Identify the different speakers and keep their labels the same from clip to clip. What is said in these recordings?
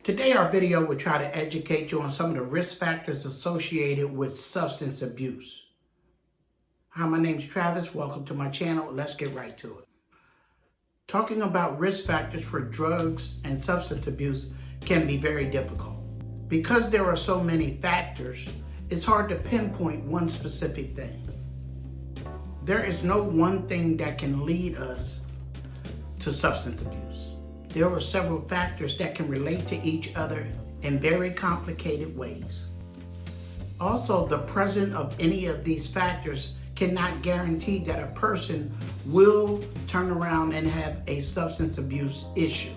Speaker 1: Today our video will try to educate you on some of the risk factors associated with substance abuse. Hi, my name's Travis. Welcome to my channel. Let's get right to it. Talking about risk factors for drugs and substance abuse can be very difficult. Because there are so many factors, it's hard to pinpoint one specific thing. There is no one thing that can lead us to substance abuse. There are several factors that can relate to each other in very complicated ways. Also, the presence of any of these factors cannot guarantee that a person will turn around and have a substance abuse issue.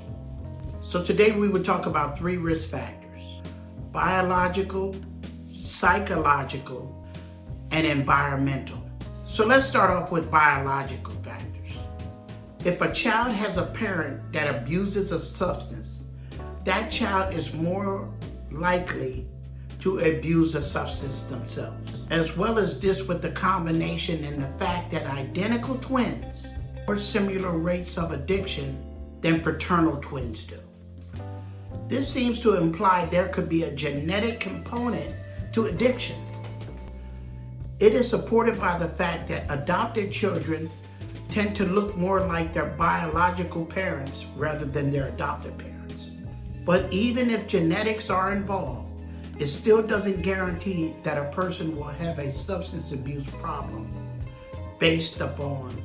Speaker 1: So today we will talk about 3 risk factors: biological, psychological, and environmental. So let's start off with biological factors. If a child has a parent that abuses a substance, that child is more likely to abuse a substance themselves. As well as this with the combination and the fact that identical twins have similar rates of addiction than fraternal twins do. This seems to imply there could be a genetic component to addiction. It is supported by the fact that adopted children tend to look more like their biological parents rather than their adopted parents. But even if genetics are involved, it still doesn't guarantee that a person will have a substance abuse problem based upon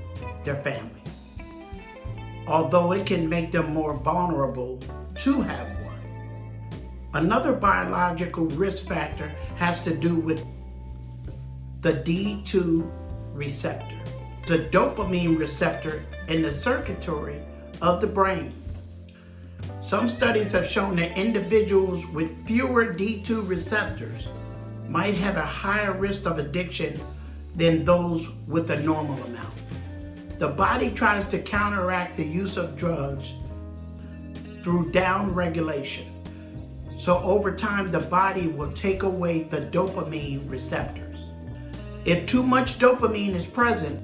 Speaker 1: their family, although it can make them more vulnerable to have one. Another biological risk factor has to do with the D2 receptor, the dopamine receptor in the circuitry of the brain. Some studies have shown that individuals with fewer D2 receptors might have a higher risk of addiction than those with a normal amount. The body tries to counteract the use of drugs through down-regulation. So over time, the body will take away the dopamine receptors. If too much dopamine is present,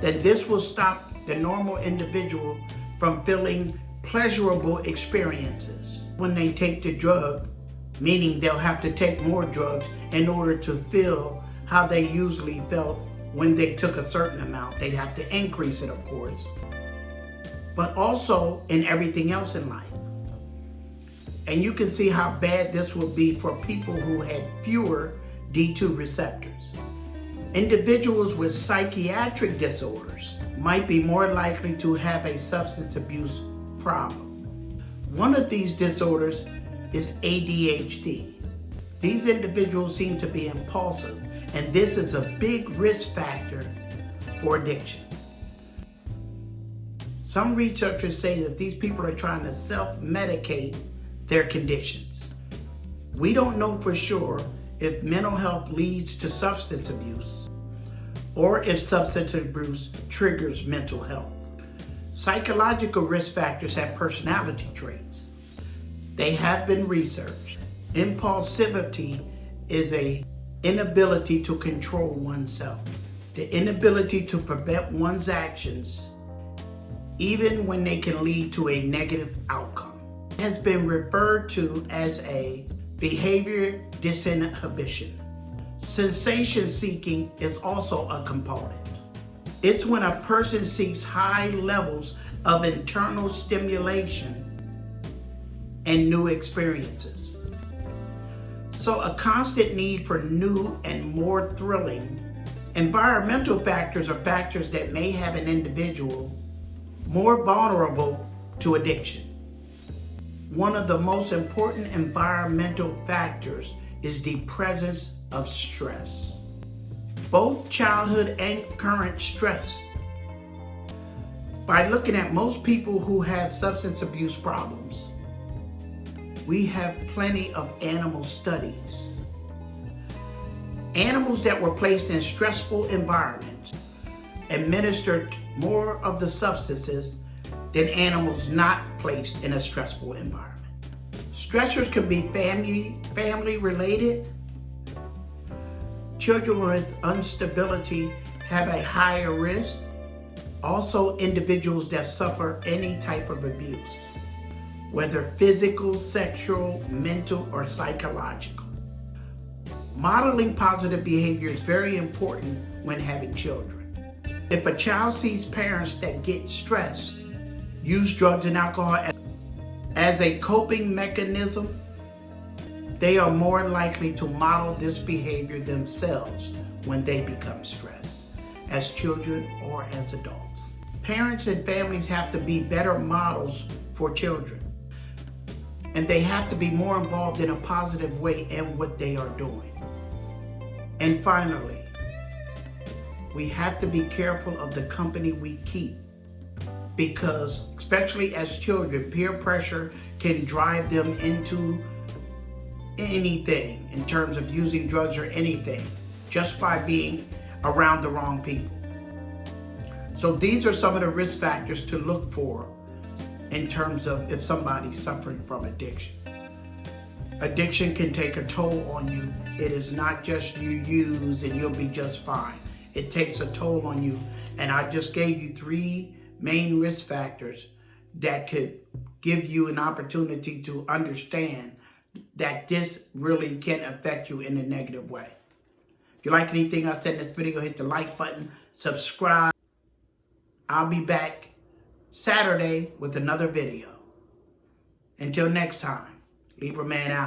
Speaker 1: then this will stop the normal individual from feeling pleasurable experiences when they take the drug, meaning they'll have to take more drugs in order to feel how they usually felt when they took a certain amount. They'd have to increase it, of course, but also in everything else in life. And you can see how bad this will be for people who had fewer D2 receptors. Individuals with psychiatric disorders might be more likely to have a substance abuse problem. One of these disorders is ADHD. These individuals seem to be impulsive, and this is a big risk factor for addiction. Some researchers say that these people are trying to self-medicate their conditions. We don't know for sure if mental health leads to substance abuse or if substance abuse triggers mental health. Psychological risk factors have personality traits. They have been researched. Impulsivity is an inability to control oneself, the inability to prevent one's actions, even when they can lead to a negative outcome. It has been referred to as a behavior disinhibition. Sensation seeking is also a component. It's when a person seeks high levels of internal stimulation and new experiences. So a constant need for new and more thrilling. Environmental factors are factors that may have an individual more vulnerable to addiction. One of the most important environmental factors is the presence of stress, both childhood and current stress. By looking at most people who have substance abuse problems, we have plenty of animal studies. Animals that were placed in stressful environments administered more of the substances than animals not placed in a stressful environment. Stressors can be family related. Children with instability have a higher risk. Also, individuals that suffer any type of abuse. whether physical, sexual, mental, or psychological. Modeling positive behavior is very important when having children. If a child sees parents that get stressed, use drugs and alcohol as a coping mechanism, they are more likely to model this behavior themselves when they become stressed, as children or as adults. Parents and families have to be better models for children, and they have to be more involved in a positive way in what they are doing. And finally, we have to be careful of the company we keep, because especially as children, peer pressure can drive them into anything in terms of using drugs or anything just by being around the wrong people. So these are some of the risk factors to look for in terms of if somebody's suffering from addiction. Addiction can take a toll on you. It is not just you use and you'll be just fine. It takes a toll on you. And I just gave you 3 main risk factors that could give you an opportunity to understand that this really can affect you in a negative way. If you like anything I said in this video, hit the like button, subscribe. I'll be back Saturday with another video. Until next time, Libra Man out.